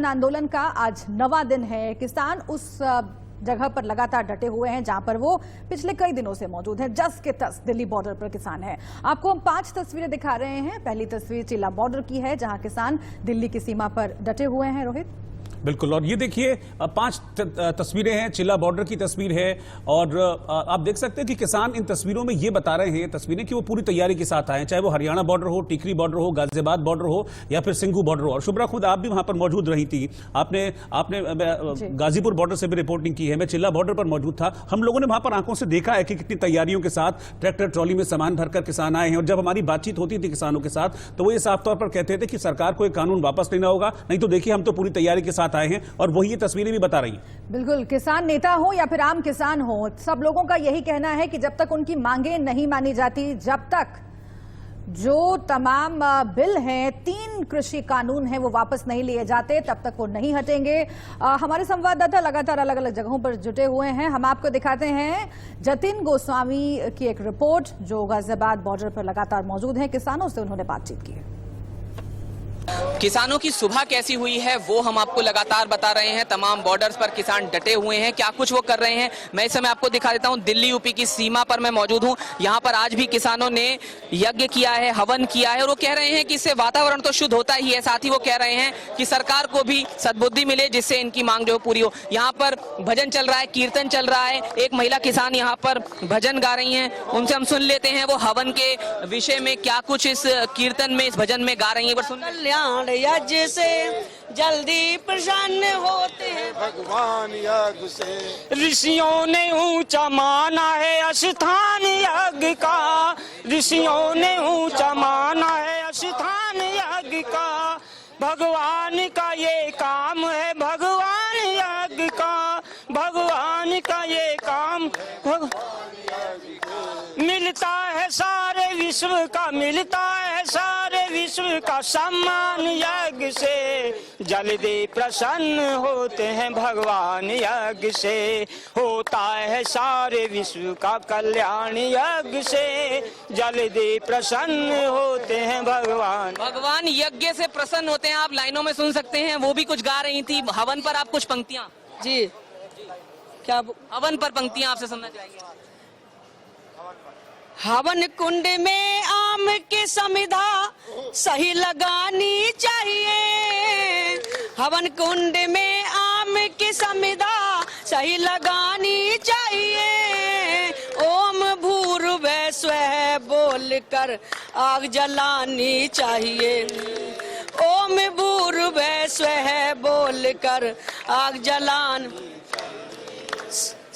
आंदोलन का आज 9वां दिन है। किसान उस जगह पर लगातार डटे हुए हैं जहां पर वो पिछले कई दिनों से मौजूद हैं। जस के तस दिल्ली बॉर्डर पर किसान हैं। आपको हम 5 तस्वीरें दिखा रहे हैं। पहली तस्वीर चिल्ला बॉर्डर की है जहां किसान दिल्ली की सीमा पर डटे हुए हैं। रोहित, बिल्कुल, और ये देखिए 5 तस्वीरें हैं। चिल्ला बॉर्डर की तस्वीर है और आप देख सकते हैं कि किसान इन तस्वीरों में ये बता रहे हैं तस्वीरें कि वो पूरी तैयारी के साथ आए, चाहे वो हरियाणा बॉर्डर हो, टिकरी बॉर्डर हो, गाजियाबाद बॉर्डर हो या फिर सिंघू बॉर्डर हो। और शुभ्रा, खुद आप भी वहां पर मौजूद रही थी। आपने गाजीपुर बॉर्डर से भी रिपोर्टिंग की है। मैं चिल्ला बॉर्डर पर मौजूद था। हम लोगों ने वहां पर आंखों से देखा है कि कितनी तैयारियों के साथ ट्रैक्टर ट्रॉली में सामान भरकर किसान आए हैं। और जब हमारी बातचीत होती थी किसानों के साथ तो वो ये साफ तौर पर कहते थे कि सरकार को ये कानून वापस लेना होगा, नहीं तो देखिए हम तो पूरी तैयारी के साथ आए हैं। और वही ये तस्वीरें भी बता रही हैं। बिल्कुल, किसान नेता हो या फिर आम किसान हो, सब लोगों का यही कहना है कि जब तक उनकी मांगें नहीं मानी जाती, जब तक जो तमाम बिल हैं, 3 कृषि कानून हैं, वो वापस नहीं लिए जाते, तब तक वो नहीं हटेंगे। हमारे संवाददाता लगातार अलग अलग जगहों पर जुटे हुए हैं। हम आपको दिखाते हैं जतिन गोस्वामी की एक रिपोर्ट जो गाजियाबाद बॉर्डर पर लगातार मौजूद है। किसानों से उन्होंने बातचीत की है। किसानों की सुबह कैसी हुई है वो हम आपको लगातार बता रहे हैं। तमाम बॉर्डर्स पर किसान डटे हुए हैं, क्या कुछ वो कर रहे हैं मैं इस समय आपको दिखा देता हूं। दिल्ली यूपी की सीमा पर मैं मौजूद हूं। यहां पर आज भी किसानों ने यज्ञ किया है, हवन किया है और वो कह रहे हैं कि इससे वातावरण तो शुद्ध होता ही है, साथ ही वो कह रहे हैं कि सरकार को भी सद्बुद्धि मिले जिससे इनकी मांग जो पूरी हो। यहाँ पर भजन चल रहा है, कीर्तन चल रहा है। एक महिला किसान यहाँ पर भजन गा रही है, उनसे हम सुन लेते हैं वो हवन के विषय में क्या कुछ इस कीर्तन में, इस भजन में गा रही है। कल्याण यज्ञ से जल्दी प्रसन्न होते हैं भगवान यज्ञ से। ऋषियों ने ऊंचा माना है स्थान यज्ञ का, ऋषियों ने ऊंचा माना है स्थान यज्ञ का। भगवान का ये काम है, भगवान यज्ञ का, भगवान का ये काम। मिलता है सारे विश्व का, मिलता है सारे विश्व का सम्मान यज्ञ से। जल्दी प्रसन्न होते हैं भगवान यज्ञ से। होता है सारे विश्व का कल्याण यज्ञ से। जल्दी प्रसन्न होते हैं भगवान। भगवान यज्ञ से प्रसन्न होते हैं, आप लाइनों में सुन सकते हैं। वो भी कुछ गा रही थी हवन पर। आप कुछ पंक्तियां जी, क्या हवन पर पंक्तियां आपसे सुनना चाहेंगे। हवन कुंड में आम की समिधा सही लगानी चाहिए। हवन कुंड में आम की समिधा सही लगानी चाहिए। ओम भूर्भुवः स्वः बोलकर आग जलानी चाहिए। ओम भूर्भुवः स्वः बोलकर आग जलान।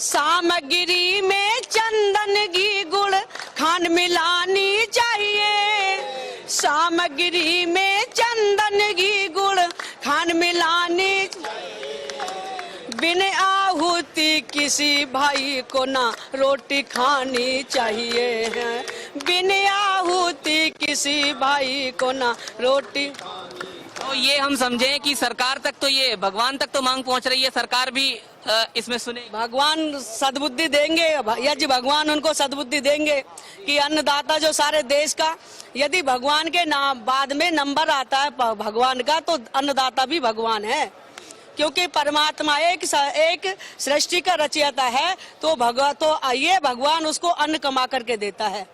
सामग्री में चंदन घी गुड़ खांड मिलानी चाहिए। सामग्री में चंदन घी गुड़ खांड मिलानी। बिन आहुति किसी भाई को ना रोटी खानी चाहिए। बिन आहुति किसी भाई को ना रोटी। तो ये हम समझें कि सरकार तक तो, ये भगवान तक तो मांग पहुंच रही है, सरकार भी इसमें सुने। भगवान सद्बुद्धि देंगे, यदि भगवान उनको सद्बुद्धि देंगे कि अन्नदाता जो सारे देश का, यदि भगवान के नाम बाद में नंबर आता है भगवान का, तो अन्नदाता भी भगवान है। क्योंकि परमात्मा एक सृष्टि का रचयिता है, तो ये भगवान उसको अन्न कमा करके देता है।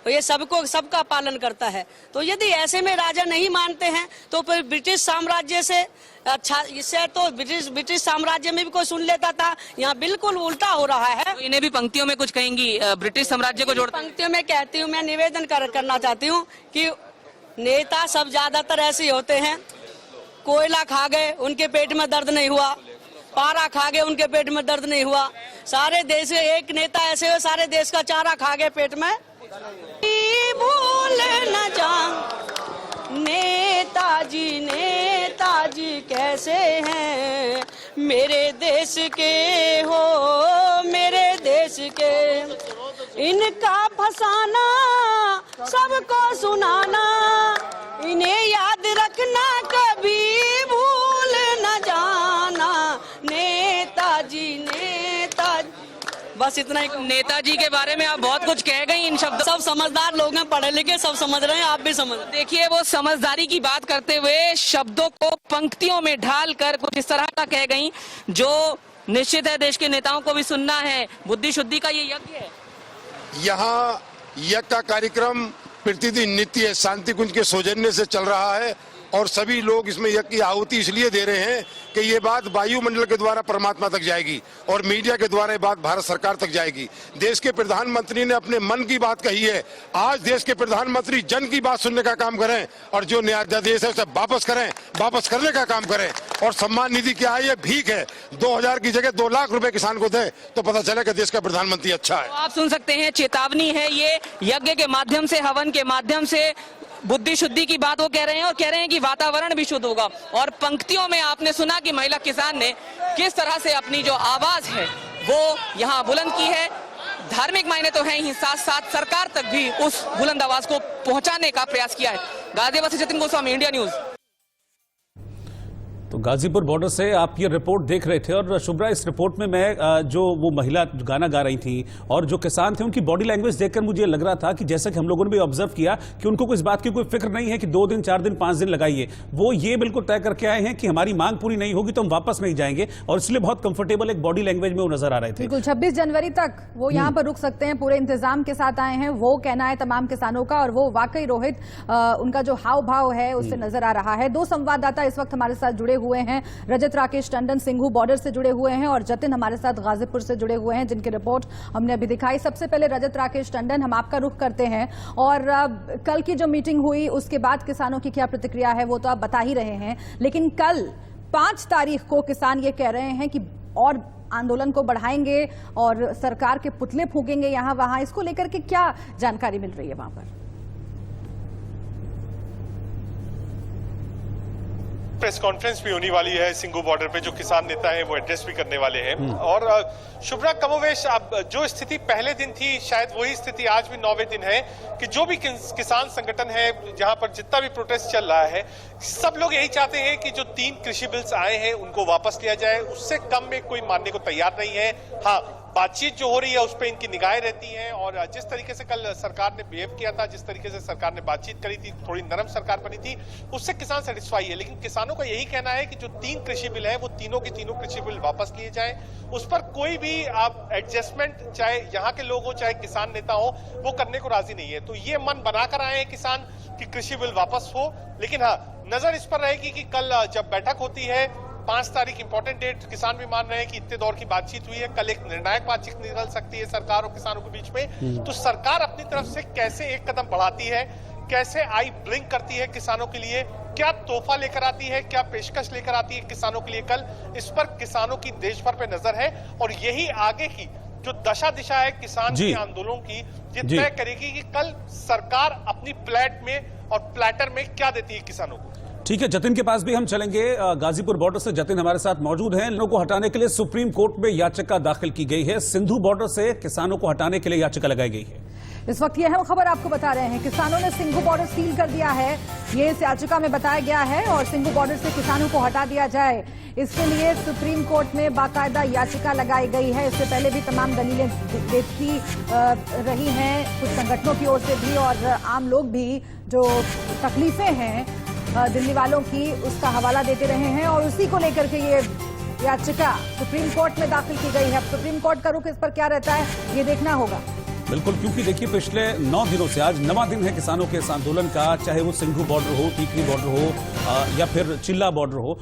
ये सबका पालन करता है। तो यदि ऐसे में राजा नहीं मानते हैं तो फिर ब्रिटिश साम्राज्य से अच्छा, इससे तो ब्रिटिश साम्राज्य में भी कोई सुन लेता था। यहाँ बिल्कुल उल्टा हो रहा है। तो इन्हें भी पंक्तियों में कुछ कहेंगी, ब्रिटिश साम्राज्य को जोड़ पंक्तियों में कहती हूँ, मैं निवेदन करना चाहती हूँ कि नेता सब ज्यादातर ऐसे ही होते हैं। कोयला खा गए, उनके पेट में दर्द नहीं हुआ। पारा खा गए, उनके पेट में दर्द नहीं हुआ। सारे देश एक नेता ऐसे हो, सारे देश का चारा खा गए पेट में। भूल न जा नेताजी, नेताजी कैसे हैं मेरे देश के हो, मेरे देश के। इनका फसाना सबको सुनाना, इन्हें याद रखना कभी भूल न जाना। नेताजी, नेताजी बस इतना ही। नेताजी के बारे में आप बहुत कुछ कह गई इन शब्दों। सब समझदार लोग हैं, पढ़े लिखे, सब समझ रहे हैं, आप भी समझ। देखिए वो समझदारी की बात करते हुए शब्दों को पंक्तियों में ढालकर कुछ इस तरह का कह गई जो निश्चित है देश के नेताओं को भी सुनना है। बुद्धि शुद्धि का ये यज्ञ है। यहाँ यज्ञ का कार्यक्रम प्रतिदिन नित्य शांति कुंज के सौजन्य से चल रहा है और सभी लोग इसमें यज्ञ की आहुति इसलिए दे रहे हैं कि ये बात वायुमंडल के द्वारा परमात्मा तक जाएगी और मीडिया के द्वारा ये बात भारत सरकार तक जाएगी। देश के प्रधानमंत्री ने अपने मन की बात कही है। आज देश के प्रधानमंत्री जन की बात सुनने का काम करें और जो न्यायाधीश है उसे वापस करें, वापस करने का काम करें। और सम्मान निधि क्या है? ये भीख है। 2000 की जगह 2 लाख रुपए किसान को दे तो पता चले कि देश का प्रधानमंत्री अच्छा है। तो आप सुन सकते हैं, चेतावनी है ये यज्ञ के माध्यम से, हवन के माध्यम से बुद्धि शुद्धि की बात वो कह रहे हैं और कह रहे हैं कि वातावरण भी शुद्ध होगा। और पंक्तियों में आपने सुना कि महिला किसान ने किस तरह से अपनी जो आवाज है वो यहाँ बुलंद की है। धार्मिक मायने तो है ही, साथ साथ सरकार तक भी उस बुलंद आवाज को पहुंचाने का प्रयास किया है। गाजियाबाद से जतिन गोस्वामी, इंडिया न्यूज। तो गाजीपुर बॉर्डर से आप ये रिपोर्ट देख रहे थे और शुभ्रा, इस रिपोर्ट में मैं जो वो महिला गाना गा रही थी और जो किसान थे उनकी बॉडी लैंग्वेज देखकर मुझे लग रहा था कि जैसा कि हम लोगों ने भी ऑब्जर्व किया कि उनको इस बात की कोई फिक्र नहीं है कि 2 दिन 4 दिन 5 दिन लगाइए। वो ये बिल्कुल तय करके आए हैं कि हमारी मांग पूरी नहीं होगी तो हम वापस नहीं जाएंगे और इसलिए बहुत कंफर्टेबल एक बॉडी लैंग्वेज में वो नजर आ रहे थे। बिल्कुल 26 जनवरी तक वो यहाँ पर रुक सकते हैं, पूरे इंतजाम के साथ आए हैं, वो कहना है तमाम किसानों का। और वो वाकई रोहित, उनका जो हाव भाव है उससे नजर आ रहा है। 2 संवाददाता इस वक्त हमारे साथ जुड़े हुए हैं। रजत राकेश टंडन सिंघू बॉर्डर से जुड़े हुए हैं और जतिन हमारे साथ गाजीपुर से जुड़े हुए हैं, जिनकी रिपोर्ट हमने अभी दिखाई। सबसे पहले रजत राकेश टंडन, हम आपका रुख करते हैं और कल की जो मीटिंग हुई उसके बाद किसानों की क्या प्रतिक्रिया है वो तो आप बता ही रहे हैं, लेकिन कल 5 तारीख को किसान ये कह रहे हैं कि और आंदोलन को बढ़ाएंगे और सरकार के पुतले फूकेंगे यहां वहां। इसको लेकर के क्या जानकारी मिल रही है वहां पर? प्रेस कॉन्फ्रेंस भी होने वाली है सिंघू बॉर्डर पे, जो किसान नेता हैं वो एड्रेस भी करने वाले हैं। और शुभ्रा, कमोवेश अब जो स्थिति पहले दिन थी शायद वही स्थिति आज भी 9वें दिन है कि जो भी किसान संगठन है, जहां पर जितना भी प्रोटेस्ट चल रहा है, सब लोग यही चाहते हैं कि जो 3 कृषि बिल्स आए हैं उनको वापस लिया जाए। उससे कम में कोई मानने को तैयार नहीं है। हाँ, बातचीत जो हो रही है उस पर इनकी निगाहें रहती हैं और जिस तरीके से कल सरकार ने बिहेव किया था, जिस तरीके से सरकार ने बातचीत करी थी, थोड़ी नरम सरकार बनी थी, उससे किसान सेटिस्फाई है। लेकिन किसानों का यही कहना है कि जो 3 कृषि बिल है वो तीनों के तीनों कृषि बिल वापस लिए जाए। उस पर कोई भी आप एडजस्टमेंट, चाहे यहाँ के लोग हो चाहे किसान नेता हो, वो करने को राजी नहीं है। तो ये मन बनाकर आए हैं किसान कि कृषि बिल वापस हो। लेकिन हाँ, नजर इस पर रहेगी कि कल जब बैठक होती है 5 तारीख इंपॉर्टेंट डेट, किसान भी मान रहे हैं कि इतने दौर की बातचीत हुई है, कल एक निर्णायक बातचीत निकल सकती है सरकार और किसानों के बीच में। तो सरकार अपनी तरफ से कैसे एक कदम बढ़ाती है, कैसे आई ब्लिंक करती है किसानों के लिए, क्या तोहफा लेकर आती है, क्या पेशकश लेकर आती है किसानों के लिए कल, इस पर किसानों की देश भर पे नजर है। और यही आगे की जो दशा दिशा है किसान के आंदोलन की, ये तय करेगी कि कल सरकार अपनी प्लेट में और प्लेटर में क्या देती है किसानों को। ठीक है, जतिन के पास भी हम चलेंगे। गाजीपुर बॉर्डर से जतिन हमारे साथ मौजूद हैं। लोगों को हटाने के लिए सुप्रीम कोर्ट में याचिका दाखिल की गई है। सिंधु बॉर्डर से किसानों को हटाने के लिए याचिका लगाई गई है। इस वक्त यह खबर आपको बता रहे हैं, किसानों ने सिंघू बॉर्डर सील कर दिया है, ये इस याचिका में बताया गया है और सिंघू बॉर्डर से किसानों को हटा दिया जाए, इसके लिए सुप्रीम कोर्ट में बाकायदा याचिका लगाई गई है। इससे पहले भी तमाम दलीलें देखती रही हैं कुछ संगठनों की ओर से भी और आम लोग भी, जो तकलीफें हैं दिल्ली वालों की, उसका हवाला देते रहे हैं और उसी को लेकर के ये याचिका सुप्रीम कोर्ट में दाखिल की गई है। अब सुप्रीम कोर्ट का रुख इस पर क्या रहता है ये देखना होगा। बिल्कुल, क्योंकि देखिए पिछले 9 दिनों से आज 9वां दिन है किसानों के इस आंदोलन का, चाहे वो सिंघू बॉर्डर हो, टीकरी बॉर्डर हो या फिर चिल्ला बॉर्डर हो।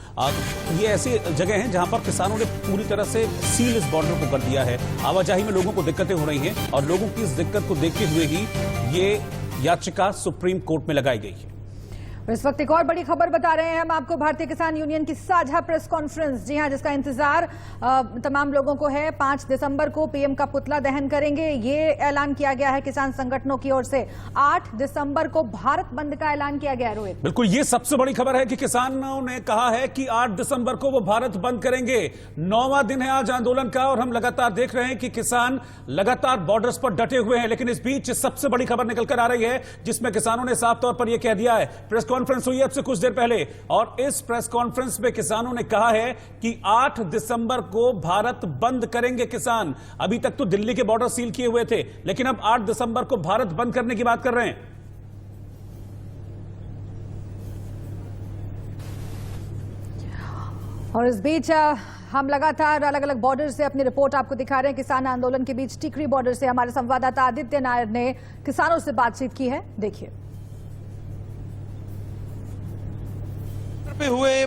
ये ऐसी जगह हैं जहां पर किसानों ने पूरी तरह से सील इस बॉर्डर को कर दिया है। आवाजाही में लोगों को दिक्कतें हो रही हैं और लोगों की इस दिक्कत को देखते हुए ही ये याचिका सुप्रीम कोर्ट में लगाई गई है। इस वक्त एक और बड़ी खबर बता रहे हैं हम आपको, भारतीय किसान यूनियन की साझा प्रेस कॉन्फ्रेंस, जी हां, जिसका इंतजार तमाम लोगों को है। 5 दिसंबर को पीएम का पुतला दहन करेंगे, ये ऐलान किया गया है किसान संगठनों की ओर से। 8 दिसंबर को भारत बंद का ऐलान किया गया है। रोहित, बिल्कुल, ये सबसे बड़ी खबर है कि किसानों ने कहा है कि 8 दिसंबर को वो भारत बंद करेंगे। 9वां दिन है आज आंदोलन का और हम लगातार देख रहे हैं कि किसान लगातार बॉर्डर्स पर डटे हुए हैं। लेकिन इस बीच सबसे बड़ी खबर निकलकर आ रही है जिसमें किसानों ने साफ तौर पर यह कह दिया है, प्रेस कॉन्फ्रेंस हुई है अब से कुछ देर पहले, और इस प्रेस कॉन्फ्रेंस में किसानों ने कहा है कि 8 दिसंबर को भारत बंद करेंगे किसान। अभी तक तो दिल्ली के बॉर्डर सील किए हुए थे, लेकिन अब 8 दिसंबर को भारत बंद करने की बात कर रहे हैं। और इस बीच हम लगातार अलग अलग बॉर्डर से अपनी रिपोर्ट आपको दिखा रहे हैं। किसान आंदोलन के बीच टिकरी बॉर्डर से हमारे संवाददाता आदित्य नायर ने किसानों से बातचीत की है, देखिए। पे हुए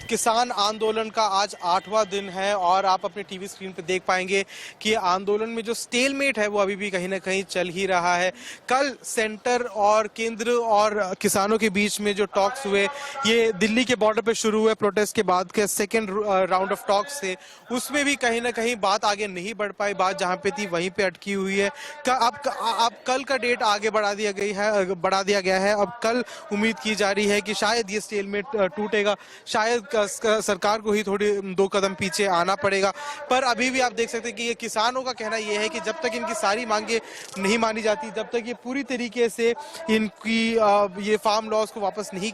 किसान आंदोलन का आज 8वां दिन है और आप अपने टीवी स्क्रीन पे देख पाएंगे कि आंदोलन में जो स्टेलमेट है वो अभी भी कहीं ना कहीं चल ही रहा है। कल सेंटर और केंद्र और किसानों के बीच में जो टॉक्स हुए, ये दिल्ली के बॉर्डर पे शुरू हुए प्रोटेस्ट के बाद के सेकेंड राउंड ऑफ टॉक्स थे, उसमें भी कहीं ना कहीं बात आगे नहीं बढ़ पाई। बात जहां पे थी वहीं पे अटकी हुई है। अब कल का डेट आगे बढ़ा दिया गया है। अब कल उम्मीद की जा रही है कि शायद ये स्टेलमेट टूटेगा, शायद सरकार को ही थोड़ी 2 कदम पीछे आना पड़ेगा। पर अभी भी आप देख सकते हैं कि ये किसानों का कहना ये है कि जब तक इनकी सारी मांगे नहीं मानी जाती, जब तक ये पूरी तरीके से इनकी ये फार्म लॉज को वापस नहीं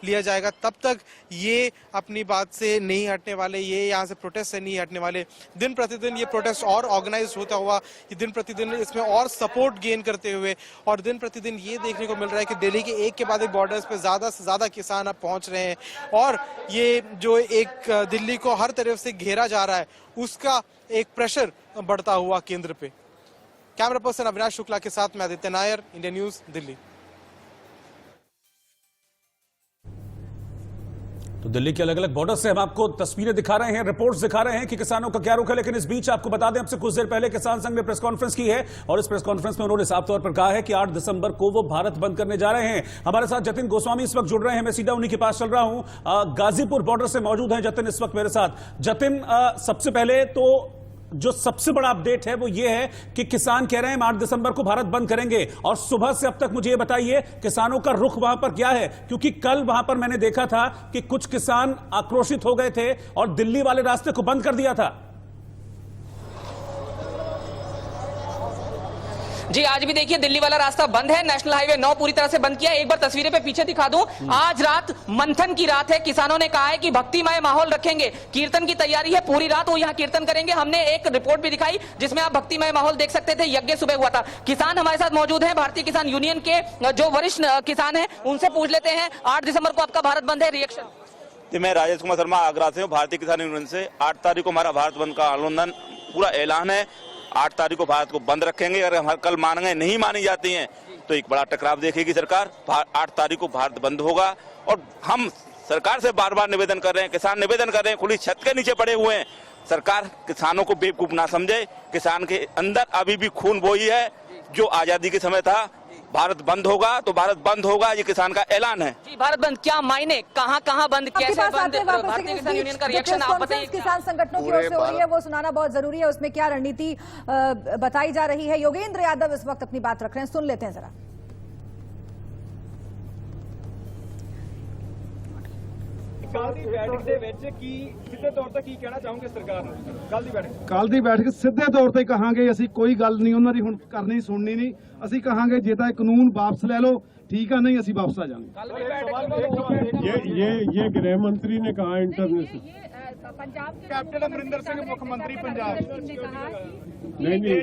लिया जाएगा, तब तक ये अपनी बात से नहीं हटने वाले, ये यहाँ से प्रोटेस्ट से नहीं हटने वाले। दिन प्रतिदिन ये प्रोटेस्ट और ऑर्गेनाइज होता हुआ, ये दिन प्रतिदिन इसमें और सपोर्ट गेन करते हुए, और दिन प्रतिदिन ये देखने को मिल रहा है कि दिल्ली के एक के बाद एक बॉर्डर्स पे ज्यादा से ज्यादा किसान अब पहुंच रहे हैं। और ये जो एक दिल्ली को हर तरफ से घेरा जा रहा है, उसका एक प्रेशर बढ़ता हुआ केंद्र पे। कैमरा पर्सन अविनाश शुक्ला के साथ मैं आदित्य नायर, इंडिया न्यूज, दिल्ली। तो दिल्ली के अलग अलग बॉर्डर से हम आपको तस्वीरें दिखा रहे हैं, रिपोर्ट्स दिखा रहे हैं कि किसानों का क्या रुख है। लेकिन इस बीच आपको बता दें, अब से कुछ देर पहले किसान संघ ने प्रेस कॉन्फ्रेंस की है और इस प्रेस कॉन्फ्रेंस में उन्होंने साफ तौर पर कहा है कि 8 दिसंबर को वो भारत बंद करने जा रहे हैं। हमारे साथ जतिन गोस्वामी इस वक्त जुड़ रहे हैं, मैं सीधा उन्हीं के पास चल रहा हूं। गाजीपुर बॉर्डर से मौजूद है जतिन इस वक्त मेरे साथ। जतिन, सबसे पहले तो जो सबसे बड़ा अपडेट है वो ये है कि किसान कह रहे हैं 8 दिसंबर को भारत बंद करेंगे, और सुबह से अब तक मुझे ये बताइए किसानों का रुख वहां पर क्या है, क्योंकि कल वहां पर मैंने देखा था कि कुछ किसान आक्रोशित हो गए थे और दिल्ली वाले रास्ते को बंद कर दिया था। जी, आज भी देखिए दिल्ली वाला रास्ता बंद है। नेशनल हाईवे 9 पूरी तरह से बंद किया है। एक बार तस्वीरें पे पीछे दिखा दूं, आज रात मंथन की रात है। किसानों ने कहा है कि भक्तिमय माहौल रखेंगे, कीर्तन की तैयारी है, पूरी रात वो यहाँ कीर्तन करेंगे। हमने एक रिपोर्ट भी दिखाई जिसमें आप भक्तिमय माहौल देख सकते थे। यज्ञ सुबह हुआ था। किसान हमारे साथ मौजूद है, भारतीय किसान यूनियन के जो वरिष्ठ किसान है उनसे पूछ लेते हैं, 8 दिसंबर को आपका भारत बंद है, रिएक्शन? जी, मैं राजेश कुमार शर्मा आगरा से हूँ, भारतीय किसान यूनियन से। 8 तारीख को हमारा भारत बंद का आंदोलन पूरा ऐलान है। 8 तारीख को भारत को बंद रखेंगे। अगर हमारे कल मांगे नहीं मानी जाती हैं तो एक बड़ा टकराव देखेगी सरकार। 8 तारीख को भारत बंद होगा और हम सरकार से बार बार निवेदन कर रहे हैं, किसान निवेदन कर रहे हैं, खुली छत के नीचे पड़े हुए हैं। सरकार किसानों को बेवकूफ ना समझे। किसान के अंदर अभी भी खून वही है जो आजादी के समय था। भारत बंद होगा तो भारत बंद होगा, ये किसान का ऐलान है। जी, भारत बंद क्या मायने, कहां बंद, कैसे बंद? भारतीय किसान यूनियन का रिएक्शन आप बताइए। किसान संगठनों की ओर से हो रही है वो सुनाना बहुत जरूरी है, उसमें क्या रणनीति बताई जा रही है। योगेंद्र यादव इस वक्त अपनी बात रख रहे हैं, सुन लेते हैं जरा। ਕੱਲ ਦੀ ਬੈਠਕ ਦੇ ਵਿੱਚ ਕੀ ਸਿੱਧੇ ਤੌਰ ਤੇ ਕੀ ਕਹਿਣਾ ਚਾਹੋਗੇ ਸਰਕਾਰ ਨੂੰ? ਕੱਲ ਦੀ ਬੈਠਕ ਸਿੱਧੇ ਤੌਰ ਤੇ ਕਹਾਂਗੇ ਅਸੀਂ ਕੋਈ ਗੱਲ ਨਹੀਂ ਉਹਨਾਂ ਦੀ ਹੁਣ ਕਰਨੀ ਸੁਣਨੀ ਨਹੀਂ। ਅਸੀਂ ਕਹਾਂਗੇ ਜੇ ਤਾਂ ਇਹ ਕਾਨੂੰਨ ਵਾਪਸ ਲੈ ਲਓ ठीक है, नहीं ਅਸੀਂ वापस आ जाएंगे। ये गृह मंत्री ने कहा इंटरनेशनल पंजाब के कैप्टन अमरिंदर सिंह मुख्यमंत्री पंजाब नहीं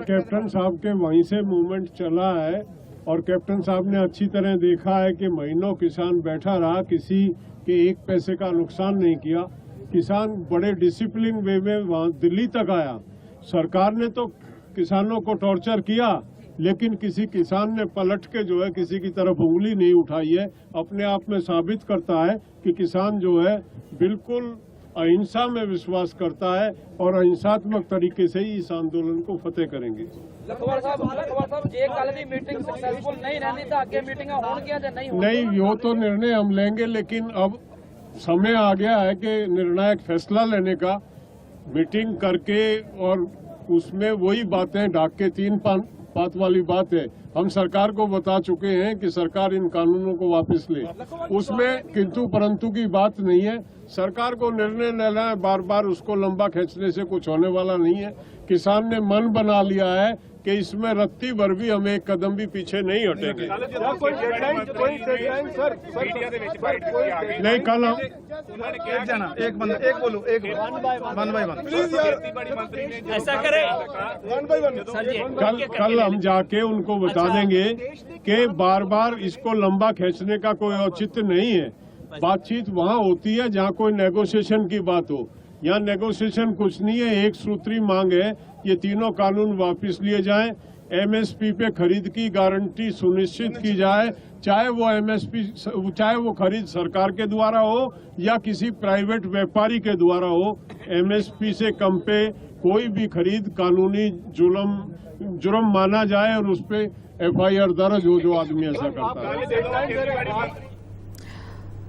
कैप्टन साहब के वहीं से मूवमेंट चला है और कैप्टन साहब ने अच्छी तरह देखा है कि महीनों किसान बैठा रहा, किसी के एक पैसे का नुकसान नहीं किया। किसान बड़े डिसिप्लिन वे में वहाँ दिल्ली तक आया। सरकार ने तो किसानों को टॉर्चर किया, लेकिन किसी किसान ने पलट के जो है किसी की तरफ उंगली नहीं उठाई है। अपने आप में साबित करता है कि किसान जो है बिल्कुल अहिंसा में विश्वास करता है और अहिंसात्मक तरीके से ही इस आंदोलन को फतेह करेंगे। नहीं, वो तो निर्णय हम लेंगे, लेकिन अब समय आ गया है कि निर्णायक फैसला लेने का। मीटिंग करके और उसमें वही बातें ढाक के 3 बात वाली बात है। हम सरकार को बता चुके हैं कि सरकार इन कानूनों को वापस ले, उसमें किंतु परंतु की बात नहीं है। सरकार को निर्णय लेना है, बार बार उसको लंबा खींचने से कुछ होने वाला नहीं है। किसान ने मन बना लिया है कि इसमें रत्ती भर भी हम एक कदम भी पीछे नहीं हटेंगे। नहीं, कल हम कल हम जाके उनको बता देंगे कि बार बार इसको लंबा खींचने का कोई औचित्य नहीं है। बातचीत वहाँ होती है जहाँ कोई नेगोशिएशन की बात हो। यहाँ नेगोशिएशन कुछ नहीं है, एक सूत्री मांग है ये तीनों कानून वापस लिए जाएं, एमएसपी पे खरीद की गारंटी सुनिश्चित की जाए, चाहे वो एमएसपी चाहे वो खरीद सरकार के द्वारा हो या किसी प्राइवेट व्यापारी के द्वारा हो। एमएसपी से कम पे कोई भी खरीद कानूनी जुर्म माना जाए और उस पे एफआईआर दर्ज हो जो आदमी ऐसा करता है।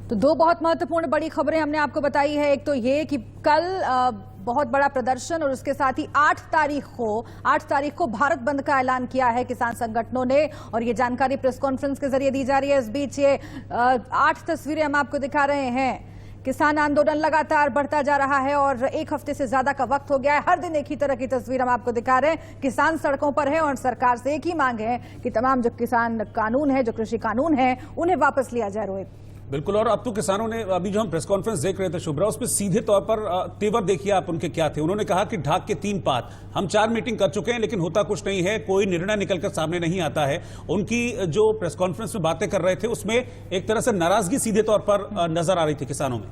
तो दो बहुत महत्वपूर्ण बड़ी खबरें हमने आपको बताई है। एक तो ये कि कल बहुत बड़ा प्रदर्शन और उसके साथ ही 8 तारीख को भारत बंद का ऐलान किया है किसान संगठनों ने, और ये जानकारी प्रेस कॉन्फ्रेंस के जरिए दी जा रही है। इस बीच ये 8 तस्वीरें हम आपको दिखा रहे हैं। किसान आंदोलन लगातार बढ़ता जा रहा है और एक हफ्ते से ज्यादा का वक्त हो गया है। हर दिन एक ही तरह की तस्वीर हम आपको दिखा रहे हैं। किसान सड़कों पर है और सरकार से एक ही मांग है कि तमाम जो किसान कानून है, जो कृषि कानून है, उन्हें वापस लिया जाए। रोहित, बिल्कुल। और अब तो किसानों ने, अभी जो हम प्रेस कॉन्फ्रेंस देख रहे थे शुभ्रा, उस पर सीधे तौर पर तेवर देखिए आप उनके क्या थे। उन्होंने कहा कि ढाक के 3 पात, हम 4 मीटिंग कर चुके हैं लेकिन होता कुछ नहीं है, कोई निर्णय निकलकर सामने नहीं आता है। उनकी जो प्रेस कॉन्फ्रेंस में बातें कर रहे थे उसमें एक तरह से नाराजगी सीधे तौर पर नजर आ रही थी किसानों में।